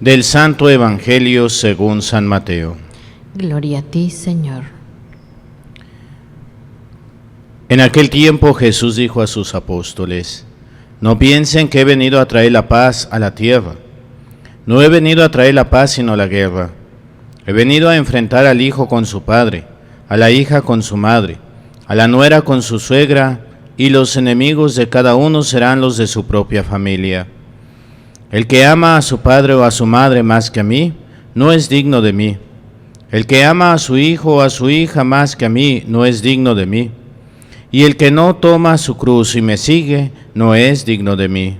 Del Santo Evangelio según San Mateo. Gloria a ti, Señor. En aquel tiempo Jesús dijo a sus apóstoles: No piensen que he venido a traer la paz a la tierra. No he venido a traer la paz sino la guerra. He venido a enfrentar al hijo con su padre, a la hija con su madre, a la nuera con su suegra, y los enemigos de cada uno serán los de su propia familia. El que ama a su padre o a su madre más que a mí, no es digno de mí. El que ama a su hijo o a su hija más que a mí, no es digno de mí. Y el que no toma su cruz y me sigue, no es digno de mí.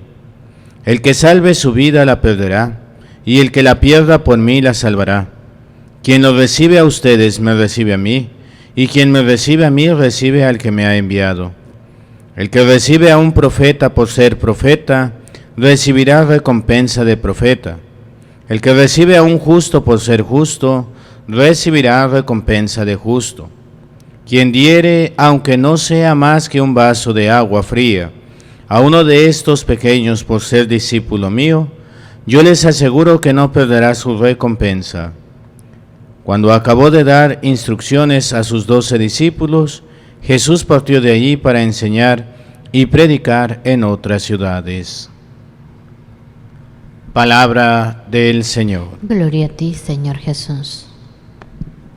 El que salve su vida la perderá, y el que la pierda por mí la salvará. Quien lo recibe a ustedes me recibe a mí, y quien me recibe a mí recibe al que me ha enviado. El que recibe a un profeta por ser profeta, recibirá recompensa de profeta. El que recibe a un justo por ser justo, recibirá recompensa de justo. Quien diere, aunque no sea más que un vaso de agua fría, a uno de estos pequeños por ser discípulo mío, yo les aseguro que no perderá su recompensa. Cuando acabó de dar instrucciones a sus 12 discípulos, Jesús partió de allí para enseñar y predicar en otras ciudades. Palabra del Señor. Gloria a ti, Señor Jesús.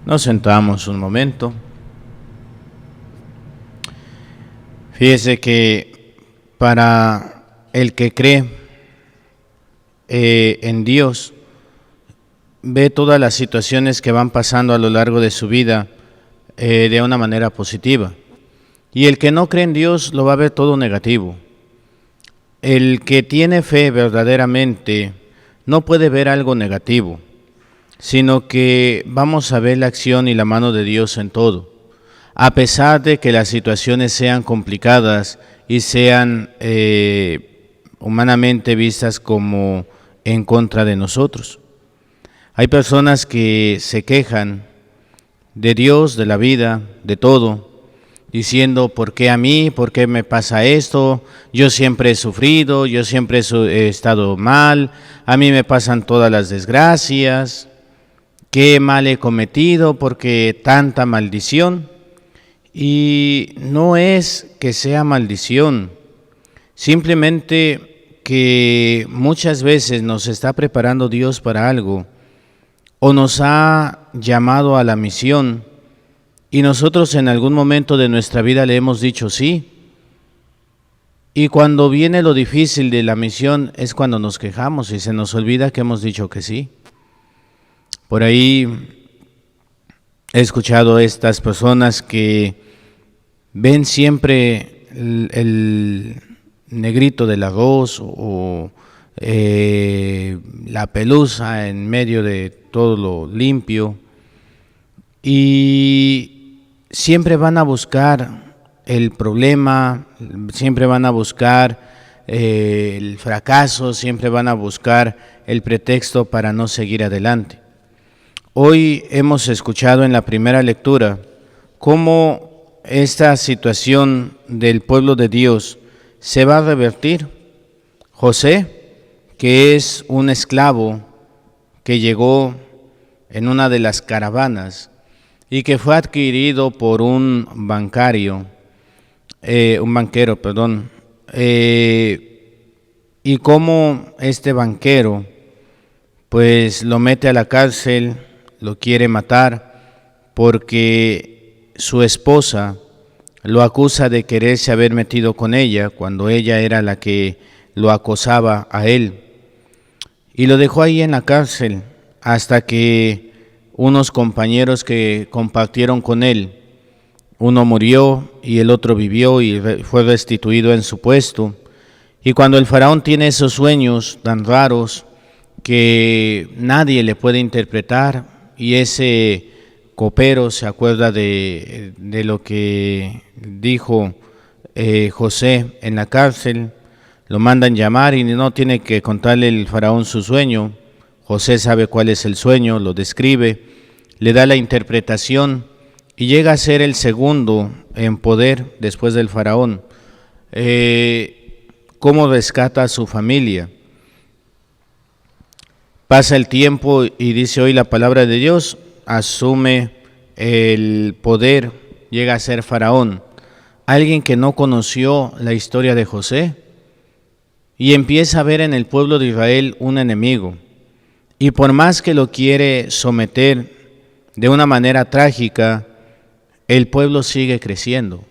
Nos sentamos un momento. Fíjese que para el que cree en Dios, ve todas las situaciones que van pasando a lo largo de su vida de una manera positiva. Y el que no cree en Dios lo va a ver todo negativo. El que tiene fe verdaderamente no puede ver algo negativo, sino que vamos a ver la acción y la mano de Dios en todo, a pesar de que las situaciones sean complicadas y sean humanamente vistas como en contra de nosotros. Hay personas que se quejan de Dios, de la vida, de todo, diciendo, ¿por qué a mí? ¿Por qué me pasa esto? Yo siempre he sufrido, yo siempre he estado mal, a mí me pasan todas las desgracias, ¿qué mal he cometido? ¿Por qué tanta maldición? Y no es que sea maldición, simplemente que muchas veces nos está preparando Dios para algo, o nos ha llamado a la misión, y nosotros en algún momento de nuestra vida le hemos dicho sí. Y cuando viene lo difícil de la misión es cuando nos quejamos y se nos olvida que hemos dicho que sí. Por ahí he escuchado a estas personas que ven siempre el negrito del arroz o la pelusa en medio de todo lo limpio, y siempre van a buscar el problema, siempre van a buscar el fracaso, siempre van a buscar el pretexto para no seguir adelante. Hoy hemos escuchado en la primera lectura cómo esta situación del pueblo de Dios se va a revertir. José, que es un esclavo que llegó en una de las caravanas y que fue adquirido por un banquero, y cómo este banquero pues lo mete a la cárcel, lo quiere matar porque su esposa lo acusa de quererse haber metido con ella cuando ella era la que lo acosaba a él, y lo dejó ahí en la cárcel hasta que unos compañeros que compartieron con él, uno murió y el otro vivió y fue restituido en su puesto. Y cuando el faraón tiene esos sueños tan raros que nadie le puede interpretar, y ese copero se acuerda de lo que dijo José en la cárcel, lo mandan llamar y no tiene que contarle el faraón su sueño. José sabe cuál es el sueño, lo describe, le da la interpretación y llega a ser el segundo en poder después del faraón. ¿Cómo rescata a su familia? Pasa el tiempo y dice hoy la palabra de Dios, asume el poder, llega a ser faraón, alguien que no conoció la historia de José, y empieza a ver en el pueblo de Israel un enemigo. Y por más que lo quiere someter de una manera trágica, el pueblo sigue creciendo.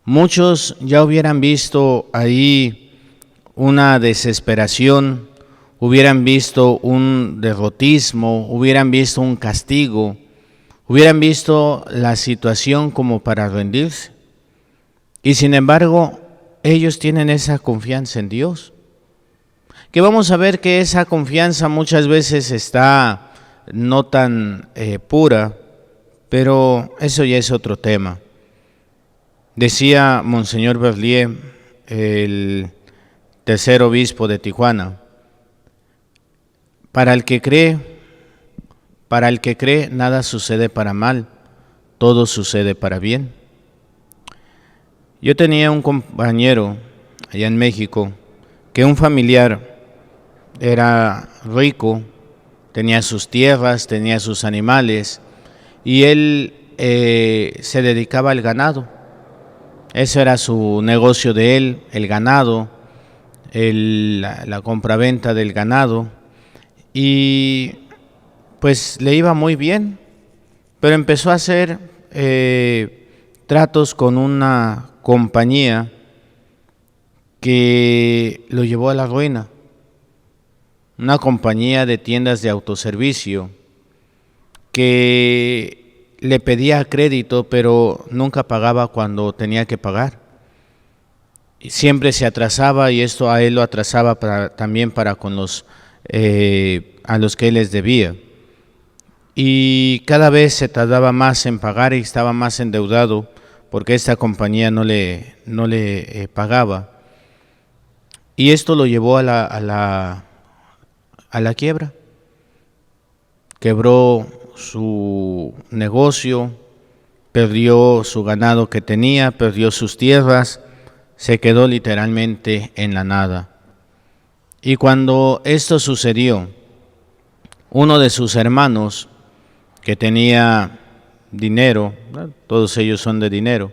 Muchos ya hubieran visto ahí una desesperación, hubieran visto un derrotismo, hubieran visto un castigo, hubieran visto la situación como para rendirse. Y sin embargo, ellos tienen esa confianza en Dios. Que vamos a ver que esa confianza muchas veces está no tan pura, pero eso ya es otro tema. Decía Monseñor Berlier, el tercer obispo de Tijuana, para el que cree, nada sucede para mal, todo sucede para bien. Yo tenía un compañero allá en México que un familiar era rico, tenía sus tierras, tenía sus animales y él se dedicaba al ganado. Ese era su negocio de él, el ganado, la compraventa del ganado, y pues le iba muy bien, pero empezó a hacer tratos con una compañía que lo llevó a la ruina. Una compañía de tiendas de autoservicio que le pedía crédito, pero nunca pagaba cuando tenía que pagar. Siempre se atrasaba y esto a él lo atrasaba también para con a los que él les debía. Y cada vez se tardaba más en pagar y estaba más endeudado porque esta compañía no le pagaba. Y esto lo llevó a la quiebra. Quebró su negocio, perdió su ganado que tenía, perdió sus tierras, se quedó literalmente en la nada. Y cuando esto sucedió, uno de sus hermanos que tenía dinero, todos ellos son de dinero,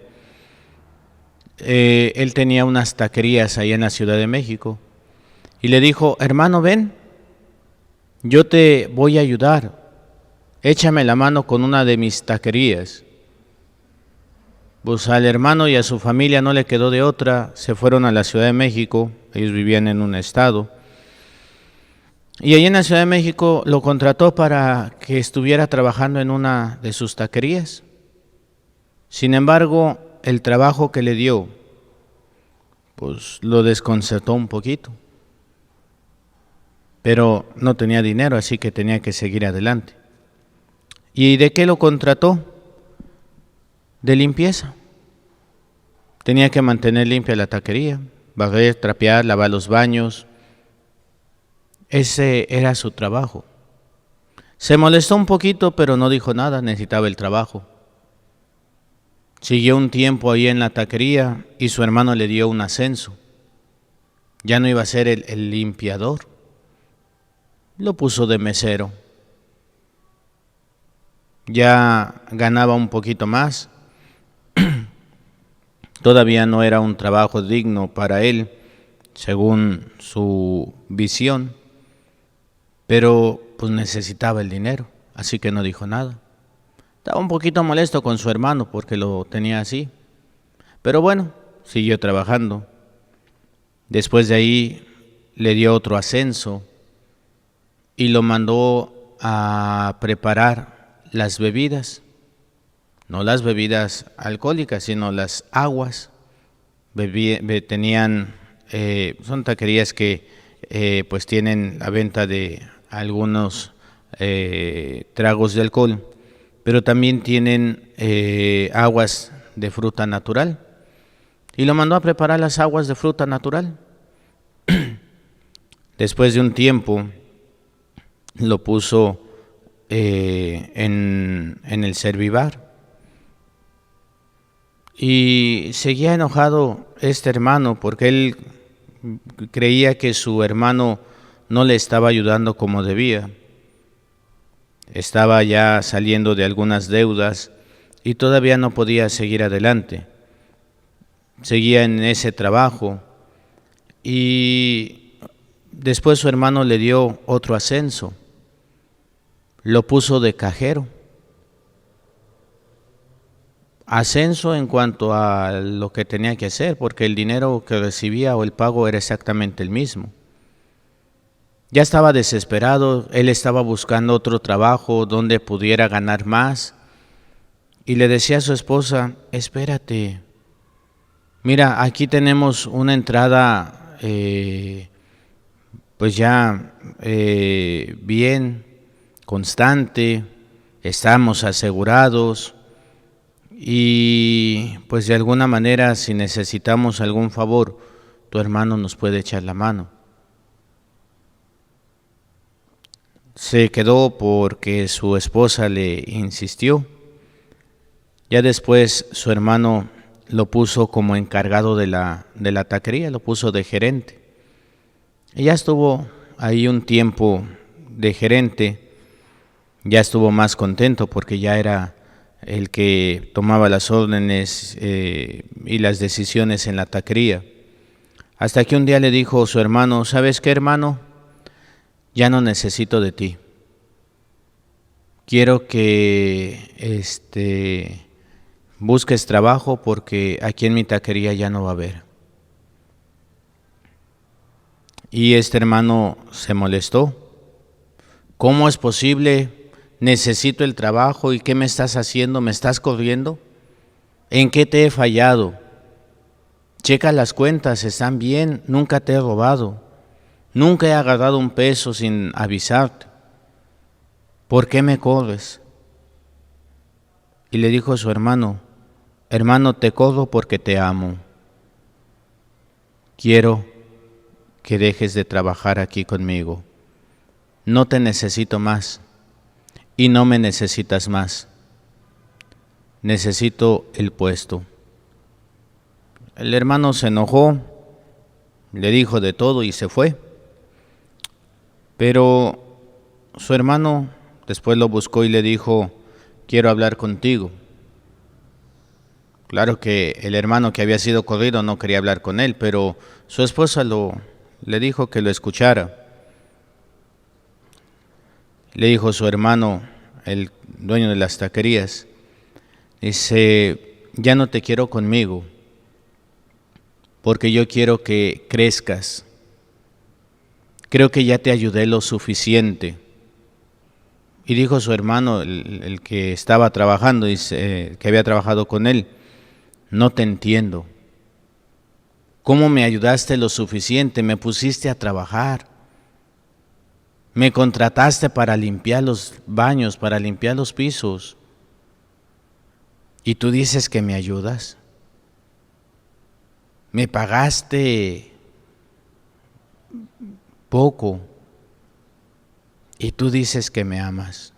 él tenía unas taquerías ahí en la Ciudad de México y le dijo: hermano, ven, yo te voy a ayudar, échame la mano con una de mis taquerías. Pues al hermano y a su familia no le quedó de otra, se fueron a la Ciudad de México, ellos vivían en un estado, y allí en la Ciudad de México lo contrató para que estuviera trabajando en una de sus taquerías. Sin embargo, el trabajo que le dio, pues lo desconcertó un poquito, pero no tenía dinero, así que tenía que seguir adelante. ¿Y de qué lo contrató? De limpieza. Tenía que mantener limpia la taquería, barrer, trapear, lavar los baños. Ese era su trabajo. Se molestó un poquito, pero no dijo nada, necesitaba el trabajo. Siguió un tiempo ahí en la taquería y su hermano le dio un ascenso. Ya no iba a ser el limpiador, lo puso de mesero. Ya ganaba un poquito más. Todavía no era un trabajo digno para él, según su visión, pero pues necesitaba el dinero, así que no dijo nada. Estaba un poquito molesto con su hermano porque lo tenía así, pero bueno, siguió trabajando. Después de ahí le dio otro ascenso y lo mandó a preparar las bebidas. No las bebidas alcohólicas, sino las aguas. Tenían, son taquerías que pues tienen la venta de algunos tragos de alcohol, pero también tienen aguas de fruta natural. Y lo mandó a preparar las aguas de fruta natural. Después de un tiempo lo puso en el Servivar. Y seguía enojado este hermano porque él creía que su hermano no le estaba ayudando como debía. Estaba ya saliendo de algunas deudas y todavía no podía seguir adelante. Seguía en ese trabajo y después su hermano le dio otro ascenso. Lo puso de cajero. Ascenso en cuanto a lo que tenía que hacer, porque el dinero que recibía o el pago era exactamente el mismo. Ya estaba desesperado, él estaba buscando otro trabajo donde pudiera ganar más y le decía a su esposa: espérate, mira, aquí tenemos una entrada pues ya bien, constante, estamos asegurados y pues de alguna manera si necesitamos algún favor, tu hermano nos puede echar la mano. Se quedó porque su esposa le insistió. Ya después su hermano lo puso como encargado de la taquería, lo puso de gerente. Y ya estuvo ahí un tiempo de gerente, ya estuvo más contento porque ya era el que tomaba las órdenes y las decisiones en la taquería. Hasta que un día le dijo a su hermano: ¿sabes qué, hermano? Ya no necesito de ti. Quiero que busques trabajo porque aquí en mi taquería ya no va a haber. Y este hermano se molestó. ¿Cómo es posible? Necesito el trabajo y ¿qué me estás haciendo? ¿Me estás corriendo? ¿En qué te he fallado? Checa las cuentas, están bien, nunca te he robado. Nunca he agarrado un peso sin avisarte. ¿Por qué me corres? Y le dijo a su hermano: hermano, te corro porque te amo. Quiero que dejes de trabajar aquí conmigo. No te necesito más y no me necesitas más. Necesito el puesto. El hermano se enojó, le dijo de todo y se fue. Pero su hermano después lo buscó y le dijo: quiero hablar contigo. Claro que el hermano que había sido corrido no quería hablar con él, pero su esposa le dijo que lo escuchara. Le dijo su hermano, el dueño de las taquerías, dice: ya no te quiero conmigo, porque yo quiero que crezcas. Creo que ya te ayudé lo suficiente. Y dijo su hermano, el que estaba trabajando, dice, que había trabajado con él: no te entiendo. ¿Cómo me ayudaste lo suficiente? Me pusiste a trabajar. Me contrataste para limpiar los baños, para limpiar los pisos. ¿Y tú dices que me ayudas? Me pagaste poco. Y tú dices que me amas.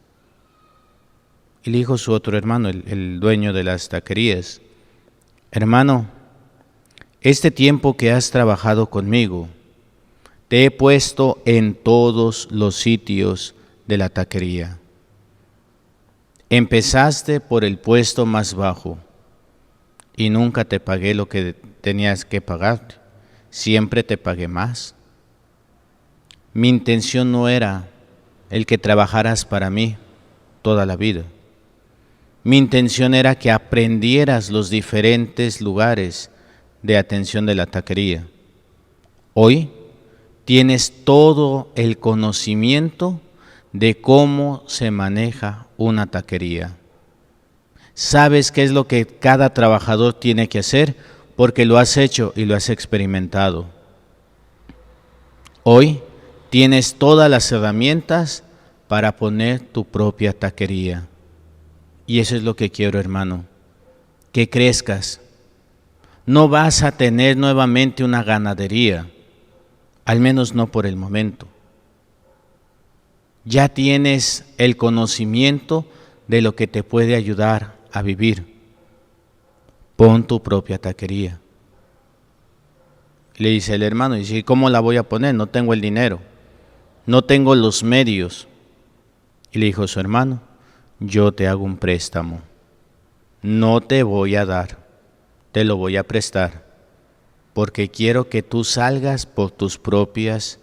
Y le dijo su otro hermano, el dueño de las taquerías: hermano, este tiempo que has trabajado conmigo, te he puesto en todos los sitios de la taquería. Empezaste por el puesto más bajo y nunca te pagué lo que tenías que pagarte. Siempre te pagué más. Mi intención no era el que trabajaras para mí toda la vida. Mi intención era que aprendieras los diferentes lugares de atención de la taquería. Hoy tienes todo el conocimiento de cómo se maneja una taquería. Sabes qué es lo que cada trabajador tiene que hacer porque lo has hecho y lo has experimentado. Hoy tienes todas las herramientas para poner tu propia taquería. Y eso es lo que quiero, hermano, que crezcas. No vas a tener nuevamente una ganadería, al menos no por el momento. Ya tienes el conocimiento de lo que te puede ayudar a vivir. Pon tu propia taquería. Le dice el hermano, y dice: ¿cómo la voy a poner? No tengo el dinero. no tengo los medios. Y le dijo su hermano, yo te hago un préstamo, no te voy a dar, te lo voy a prestar, porque quiero que tú salgas por tus propias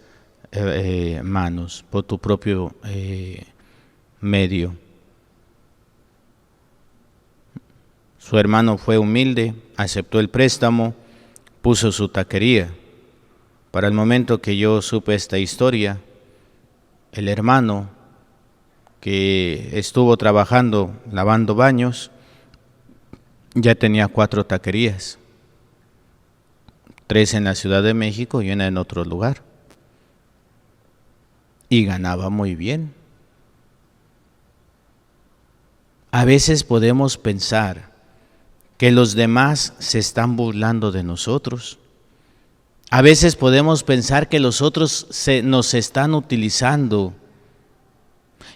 manos, por tu propio medio. Su hermano fue humilde, aceptó el préstamo, puso su taquería. Para el momento que yo supe esta historia, el hermano que estuvo trabajando lavando baños ya tenía 4 taquerías, 3 en la Ciudad de México y una en otro lugar, y ganaba muy bien. A veces podemos pensar que los demás se están burlando de nosotros. A veces podemos pensar que los otros nos están utilizando.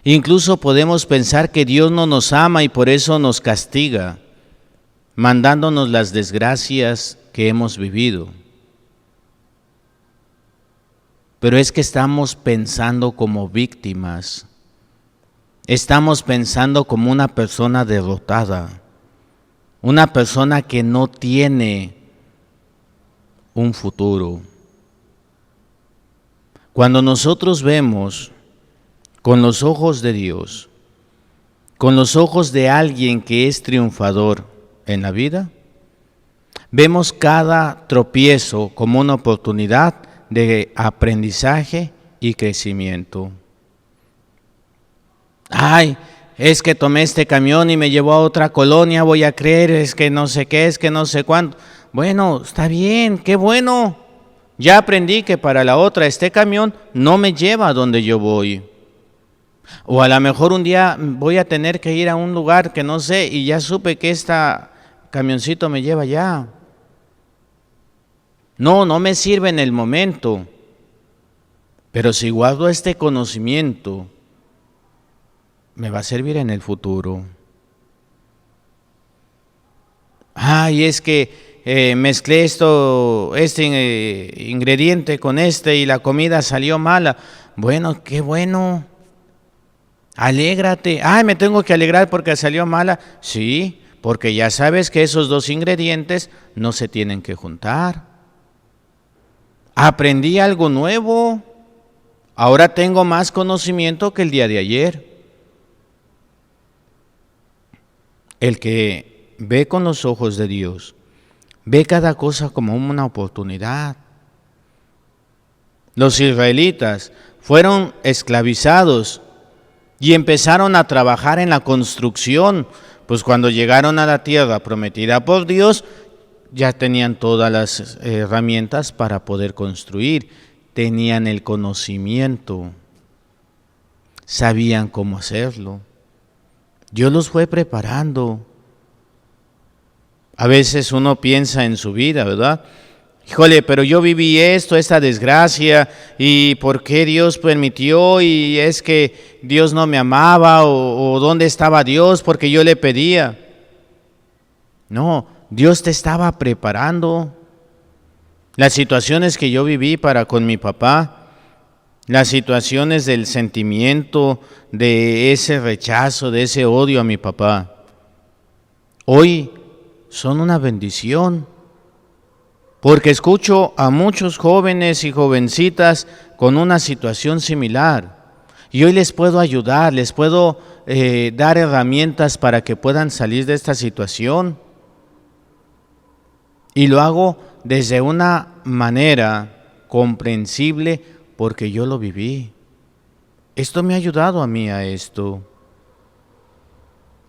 Incluso podemos pensar que Dios no nos ama y por eso nos castiga, mandándonos las desgracias que hemos vivido. Pero es que estamos pensando como víctimas. Estamos pensando como una persona derrotada, una persona que no tiene un futuro. Cuando nosotros vemos con los ojos de Dios, con los ojos de alguien que es triunfador en la vida, vemos cada tropiezo como una oportunidad de aprendizaje y crecimiento. Ay, es que tomé este camión y me llevó a otra colonia, voy a creer, es que no sé qué, es que no sé cuánto. Bueno, está bien, qué bueno. Ya aprendí que para la otra este camión no me lleva a donde yo voy. O a lo mejor un día voy a tener que ir a un lugar que no sé y ya supe que este camioncito me lleva allá. No me sirve en el momento, pero si guardo este conocimiento, me va a servir en el futuro. Ay, es que mezclé este ingrediente con este y la comida salió mala. Bueno, qué bueno. Alégrate. Ay, me tengo que alegrar porque salió mala. Sí, porque ya sabes que esos 2 ingredientes no se tienen que juntar. Aprendí algo nuevo. Ahora tengo más conocimiento que el día de ayer. El que ve con los ojos de Dios, ve cada cosa como una oportunidad. Los israelitas fueron esclavizados y empezaron a trabajar en la construcción, pues cuando llegaron a la tierra prometida por Dios, ya tenían todas las herramientas para poder construir, tenían el conocimiento, sabían cómo hacerlo. Dios los fue preparando. A veces uno piensa en su vida, ¿verdad? Híjole, pero yo viví esta desgracia, ¿y por qué Dios permitió? Y es que Dios no me amaba, o ¿dónde estaba Dios? Porque yo le pedía. No, Dios te estaba preparando. Las situaciones que yo viví con mi papá, las situaciones del sentimiento, de ese rechazo, de ese odio a mi papá, hoy son una bendición, porque escucho a muchos jóvenes y jovencitas con una situación similar, y hoy les puedo ayudar, les puedo dar herramientas para que puedan salir de esta situación, y lo hago desde una manera comprensible, porque yo lo viví. Esto me ha ayudado a mí a esto.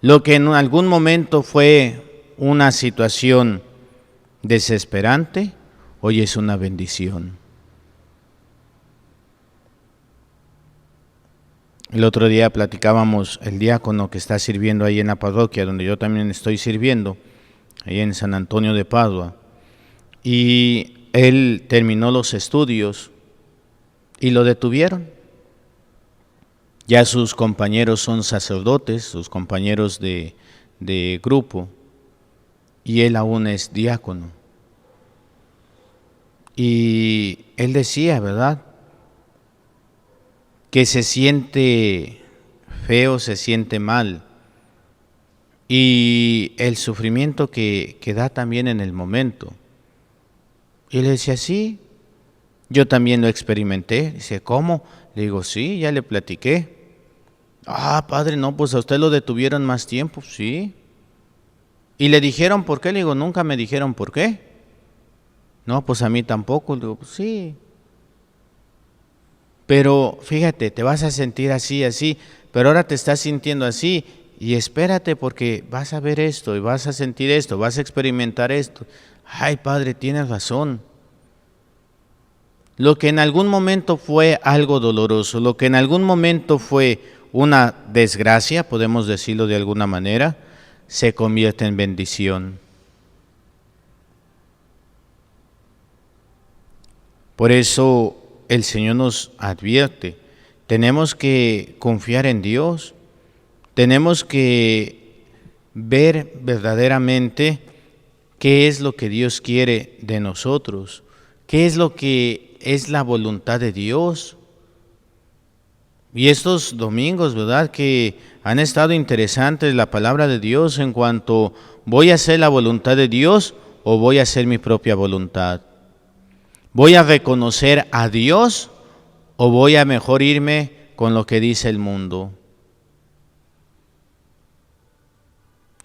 Lo que en algún momento fue una situación desesperante, hoy es una bendición. El otro día platicábamos el diácono que está sirviendo ahí en la parroquia, donde yo también estoy sirviendo, ahí en San Antonio de Padua, y él terminó los estudios y lo detuvieron. Ya sus compañeros son sacerdotes, sus compañeros de grupo, y él aún es diácono. Y él decía, ¿verdad? que se siente feo, se siente mal. Y el sufrimiento que da también en el momento. Y le decía, sí, yo también lo experimenté. Dice, ¿cómo? Le digo, sí, ya le platiqué. Ah, padre, no, pues a usted lo detuvieron más tiempo, sí. ¿Y le dijeron por qué? Le digo, nunca me dijeron por qué. No, pues a mí tampoco. Le digo, pues sí. Pero fíjate, te vas a sentir así, así, pero ahora te estás sintiendo así. Y espérate porque vas a ver esto y vas a sentir esto, vas a experimentar esto. Ay, padre, tienes razón. Lo que en algún momento fue algo doloroso, lo que en algún momento fue una desgracia, podemos decirlo de alguna manera, se convierte en bendición. Por eso el Señor nos advierte, tenemos que confiar en Dios, tenemos que ver verdaderamente qué es lo que Dios quiere de nosotros, qué es lo que es la voluntad de Dios. Y estos domingos, ¿verdad?, que han estado interesantes la palabra de Dios en cuanto voy a hacer la voluntad de Dios o voy a hacer mi propia voluntad. ¿Voy a reconocer a Dios o voy a mejor irme con lo que dice el mundo?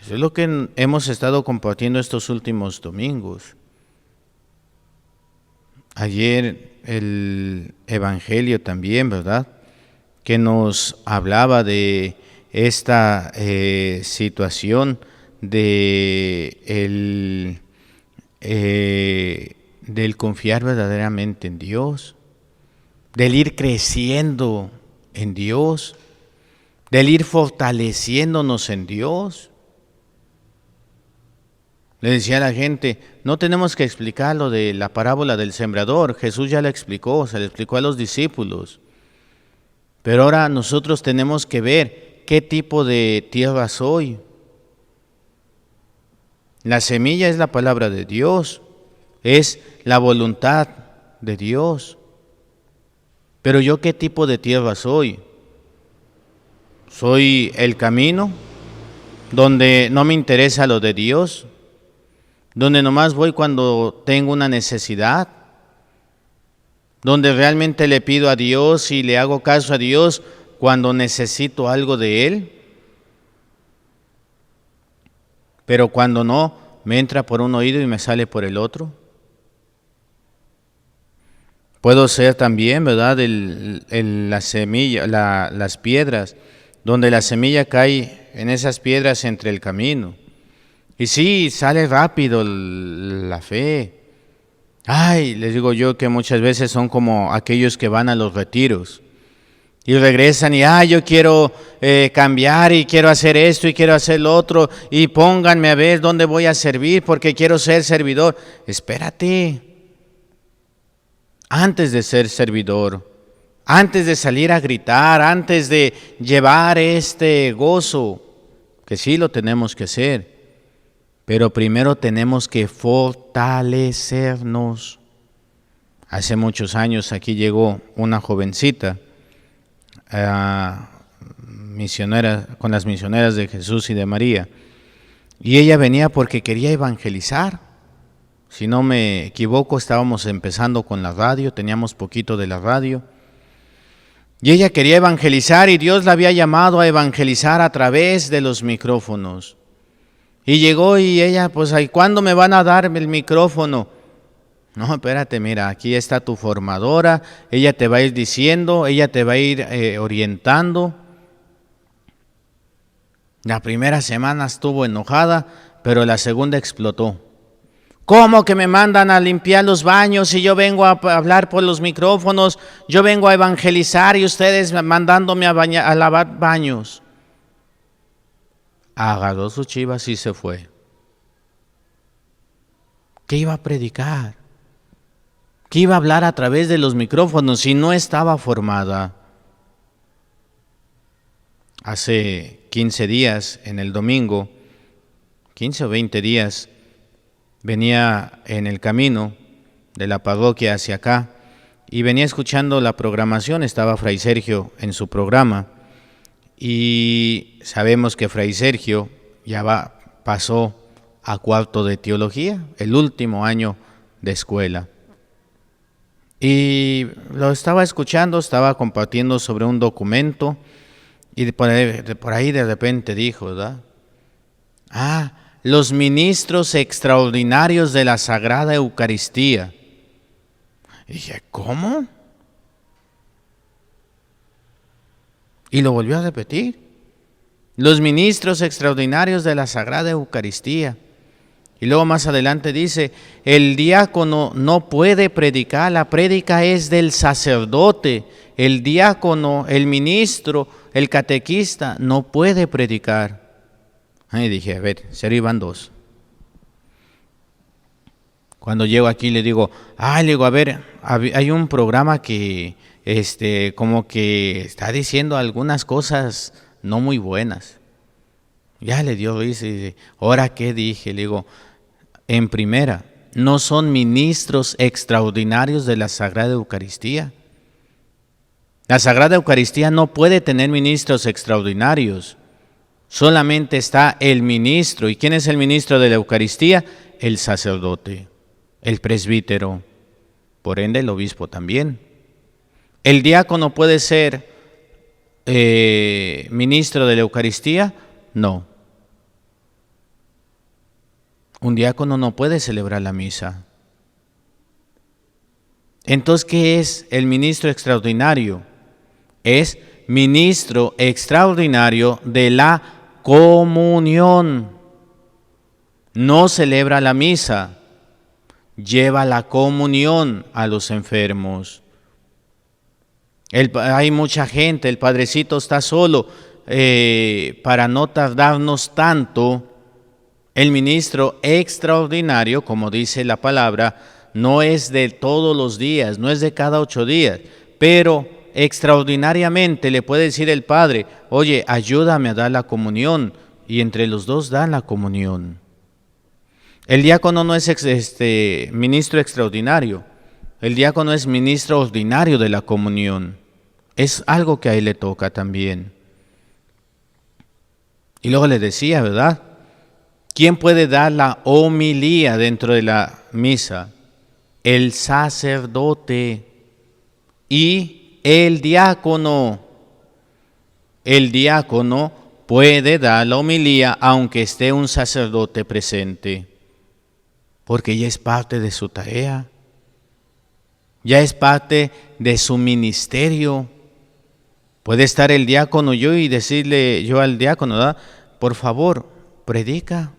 Eso es lo que hemos estado compartiendo estos últimos domingos. Ayer el Evangelio también, ¿verdad?, que nos hablaba de esta situación de del confiar verdaderamente en Dios, del ir creciendo en Dios, del ir fortaleciéndonos en Dios. Le decía a la gente, no tenemos que explicar lo de la parábola del sembrador, Jesús ya la explicó, se la explicó a los discípulos. Pero ahora nosotros tenemos que ver qué tipo de tierra soy. La semilla es la palabra de Dios, es la voluntad de Dios. Pero yo, ¿qué tipo de tierra soy? ¿Soy el camino donde no me interesa lo de Dios? ¿Donde nomás voy cuando tengo una necesidad? ¿Donde realmente le pido a Dios y le hago caso a Dios cuando necesito algo de Él? Pero cuando no, me entra por un oído y me sale por el otro. Puedo ser también, ¿verdad?, la semilla, las piedras, donde la semilla cae en esas piedras entre el camino. Y sí, sale rápido la fe. Ay, les digo yo que muchas veces son como aquellos que van a los retiros y regresan y yo quiero cambiar y quiero hacer esto y quiero hacer lo otro y pónganme a ver dónde voy a servir porque quiero ser servidor. Espérate, antes de ser servidor, antes de salir a gritar, antes de llevar este gozo, que sí lo tenemos que hacer, pero primero tenemos que fortalecernos. Hace muchos años aquí llegó una jovencita, misionera, con las misioneras de Jesús y de María, y ella venía porque quería evangelizar. Si no me equivoco, estábamos empezando con la radio, teníamos poquito de la radio, y ella quería evangelizar y Dios la había llamado a evangelizar a través de los micrófonos. Y llegó y ella, pues, ¿cuándo me van a dar el micrófono? No, espérate, mira, aquí está tu formadora, ella te va a ir diciendo, ella te va a ir orientando. La primera semana estuvo enojada, pero la segunda explotó. ¿Cómo que me mandan a limpiar los baños y yo vengo a hablar por los micrófonos? Yo vengo a evangelizar y ustedes mandándome a lavar baños. Agarró sus chivas y se fue. ¿Qué iba a predicar? ¿Qué iba a hablar a través de los micrófonos si no estaba formada? Hace 15 días, en el domingo, 15 o 20 días, venía en el camino de la parroquia hacia acá y venía escuchando la programación, estaba Fray Sergio en su programa, y sabemos que Fray Sergio ya pasó a cuarto de teología, el último año de escuela. Y lo estaba escuchando, estaba compartiendo sobre un documento, y por ahí de repente dijo, ¿verdad? Los ministros extraordinarios de la Sagrada Eucaristía. Y dije, ¿cómo? Y lo volvió a repetir. Los ministros extraordinarios de la Sagrada Eucaristía. Y luego más adelante dice, el diácono no puede predicar, la prédica es del sacerdote. El diácono, el ministro, el catequista no puede predicar. Y dije, a ver, serio iban dos. Cuando llego aquí le digo, a ver, hay un programa que como que está diciendo algunas cosas no muy buenas. Ya le dio risa y dice, ¿ahora qué dije? Le digo, en primera, no son ministros extraordinarios de la Sagrada Eucaristía. La Sagrada Eucaristía no puede tener ministros extraordinarios. Solamente está el ministro. ¿Y quién es el ministro de la Eucaristía? El sacerdote, el presbítero, por ende el obispo también. ¿El diácono puede ser ministro de la Eucaristía? No. Un diácono no puede celebrar la misa. Entonces, ¿qué es el ministro extraordinario? Es ministro extraordinario de la comunión. No celebra la misa, lleva la comunión a los enfermos. Hay mucha gente, el padrecito está solo. Para no tardarnos tanto, el ministro extraordinario, como dice la palabra, no es de todos los días, no es de cada 8 días, pero extraordinariamente le puede decir el padre, oye, ayúdame a dar la comunión, y entre los dos dan la comunión. El diácono no es ministro extraordinario, el diácono es ministro ordinario de la comunión. Es algo que a él le toca también. Y luego le decía, ¿verdad? ¿Quién puede dar la homilía dentro de la misa? El sacerdote y el diácono. El diácono puede dar la homilía aunque esté un sacerdote presente, porque ya es parte de su tarea, ya es parte de su ministerio. Puede estar el diácono y decirle yo al diácono, ¿verdad? Por favor, predica.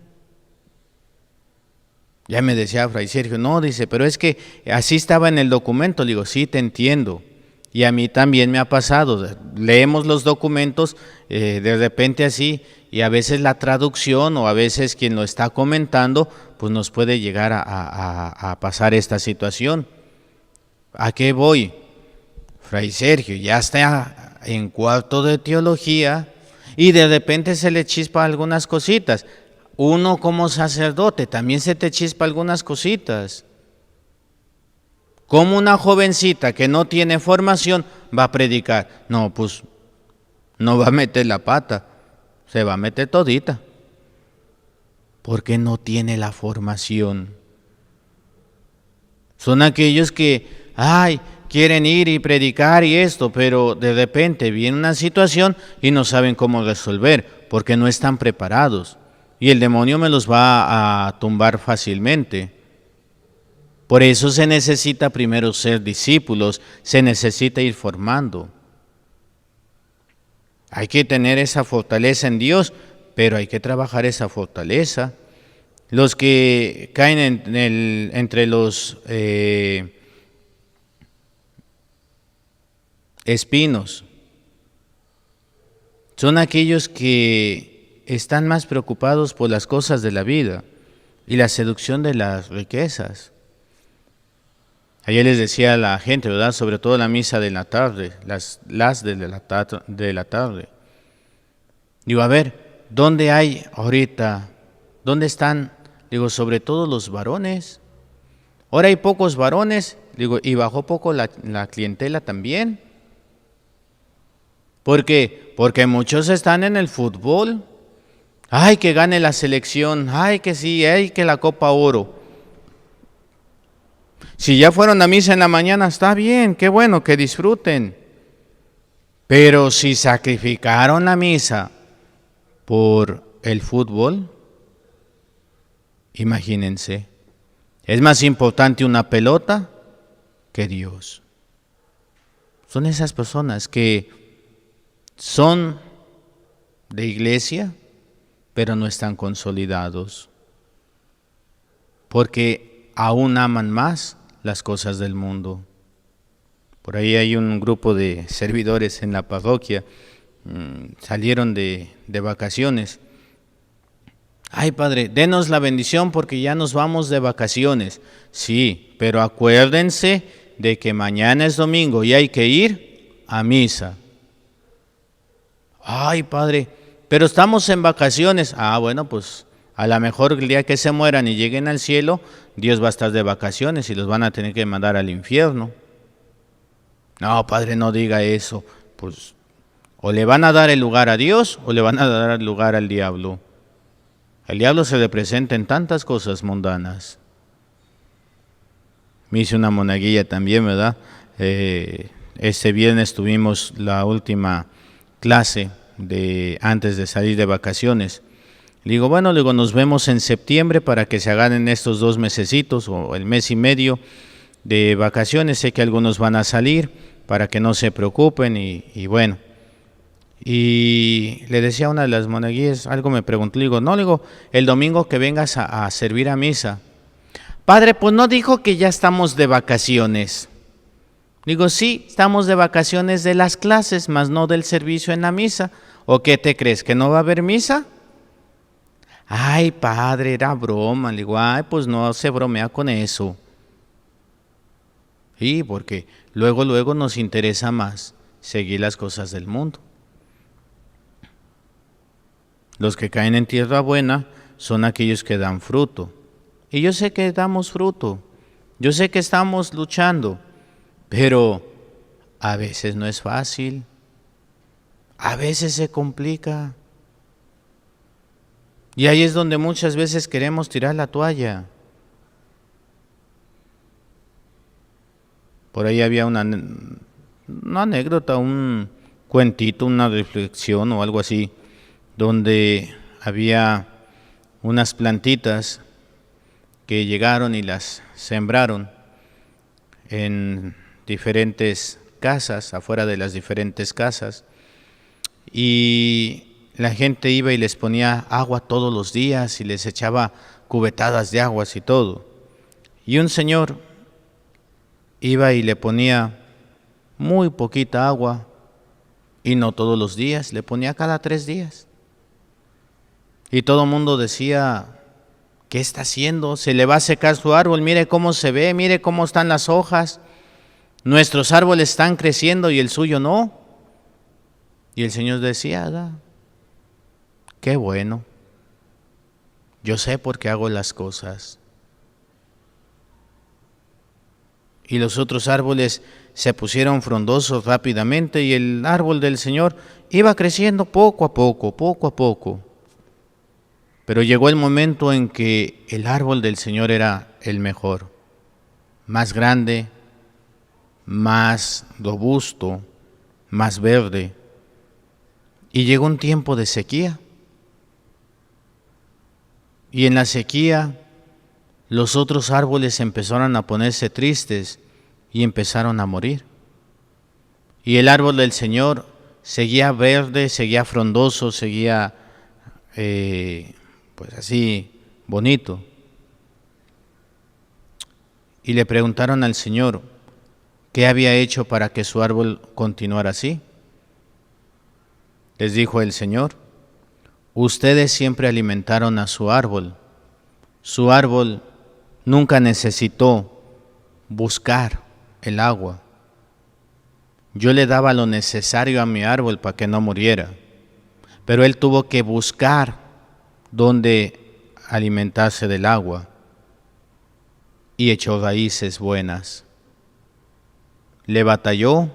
Ya me decía Fray Sergio, no, dice, pero es que así estaba en el documento. Le digo, sí, te entiendo. Y a mí también me ha pasado. Leemos los documentos de repente así, y a veces la traducción o a veces quien lo está comentando, pues nos puede llegar a pasar esta situación. ¿A qué voy? Fray Sergio ya está en cuarto de teología y de repente se le chispa algunas cositas. Uno como sacerdote también se te chispa algunas cositas. ¿Cómo una jovencita que no tiene formación va a predicar? No, pues no va a meter la pata, se va a meter todita, porque no tiene la formación. Son aquellos que, quieren ir y predicar y esto, pero de repente viene una situación y no saben cómo resolver, porque no están preparados. Y el demonio me los va a tumbar fácilmente. Por eso se necesita primero ser discípulos, se necesita ir formando. Hay que tener esa fortaleza en Dios, pero hay que trabajar esa fortaleza. Los que caen entre los espinos son aquellos que están más preocupados por las cosas de la vida y la seducción de las riquezas. Ayer les decía a la gente, ¿verdad? Sobre todo la misa de la tarde, las de la tarde. Digo, a ver, ¿dónde hay ahorita? ¿Dónde están? Digo, sobre todo los varones. Ahora hay pocos varones Digo, y bajó poco la clientela también. ¿Por qué? Porque muchos están en el fútbol. Ay, que gane la selección. Ay, que sí, ay, que la Copa Oro. Si ya fueron a misa en la mañana, está bien, qué bueno, que disfruten. Pero si sacrificaron la misa por el fútbol, imagínense, es más importante una pelota que Dios. Son esas personas que son de iglesia, pero no están consolidados, porque aún aman más las cosas del mundo. Por ahí hay un grupo de servidores en la parroquia, salieron de vacaciones. Ay, padre, denos la bendición porque ya nos vamos de vacaciones. Sí, pero acuérdense de que mañana es domingo y hay que ir a misa. Ay, padre, pero estamos en vacaciones. Ah, bueno, pues a lo mejor el día que se mueran y lleguen al cielo, Dios va a estar de vacaciones y los van a tener que mandar al infierno. No, padre, no diga eso. Pues o le van a dar el lugar a Dios o le van a dar el lugar al diablo. El diablo se le presenta en tantas cosas mundanas. Me hice una monaguilla también, ¿verdad? Este viernes tuvimos la última clase antes de salir de vacaciones. Le digo, bueno, luego nos vemos en septiembre para que se hagan estos 2 mesecitos o el mes y medio de vacaciones. Sé que algunos van a salir para que no se preocupen y bueno. Y le decía a una de las monaguillas, algo me preguntó, le digo, no, le digo, el domingo que vengas a servir a misa. Padre, pues no dijo que ya estamos de vacaciones. Digo, sí, estamos de vacaciones de las clases, más no del servicio en la misa. ¿O qué te crees, que no va a haber misa? Ay, padre, era broma. Le digo, ay, pues no se bromea con eso. Sí, porque luego nos interesa más seguir las cosas del mundo. Los que caen en tierra buena son aquellos que dan fruto. Y yo sé que damos fruto. Yo sé que estamos luchando. Pero a veces no es fácil. A veces se complica. Y ahí es donde muchas veces queremos tirar la toalla. Por ahí había una anécdota, un cuentito, una reflexión o algo así, donde había unas plantitas que llegaron y las sembraron en diferentes casas, afuera de las diferentes casas, y la gente iba y les ponía agua todos los días y les echaba cubetadas de aguas y todo. Y un señor iba y le ponía muy poquita agua, y no todos los días, le ponía cada 3 días. Y todo el mundo decía, ¿qué está haciendo? Se le va a secar su árbol, mire cómo se ve, mire cómo están las hojas. Nuestros árboles están creciendo y el suyo no. Y el Señor decía, qué bueno, yo sé por qué hago las cosas. Y los otros árboles se pusieron frondosos rápidamente y el árbol del Señor iba creciendo poco a poco. Pero llegó el momento en que el árbol del Señor era el mejor, más grande, más robusto, más verde. Y llegó un tiempo de sequía. Y en la sequía los otros árboles empezaron a ponerse tristes y empezaron a morir. Y el árbol del Señor seguía verde, seguía frondoso, seguía pues así bonito. Y le preguntaron al Señor qué había hecho para que su árbol continuara así. Les dijo el Señor, ustedes siempre alimentaron a su árbol. Su árbol nunca necesitó buscar el agua. Yo le daba lo necesario a mi árbol para que no muriera, pero él tuvo que buscar dónde alimentarse del agua y echó raíces buenas. le batalló,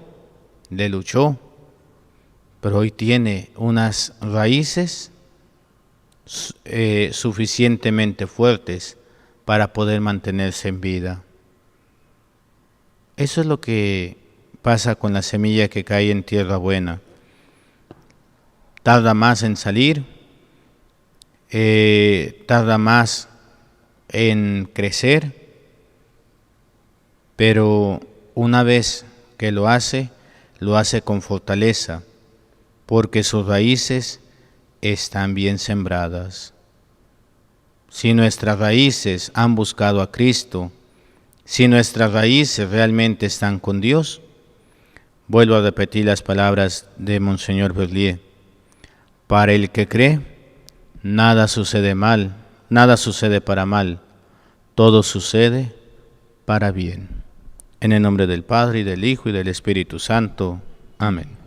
le luchó, pero hoy tiene unas raíces suficientemente fuertes para poder mantenerse en vida. Eso es lo que pasa con la semilla que cae en tierra buena. Tarda más en salir, tarda más en crecer, pero una vez que lo hace con fortaleza, porque sus raíces están bien sembradas. Si nuestras raíces han buscado a Cristo, si nuestras raíces realmente están con Dios, vuelvo a repetir las palabras de Monseñor Berlier: para el que cree, nada sucede mal, nada sucede para mal, todo sucede para bien. En el nombre del Padre, y del Hijo, y del Espíritu Santo. Amén.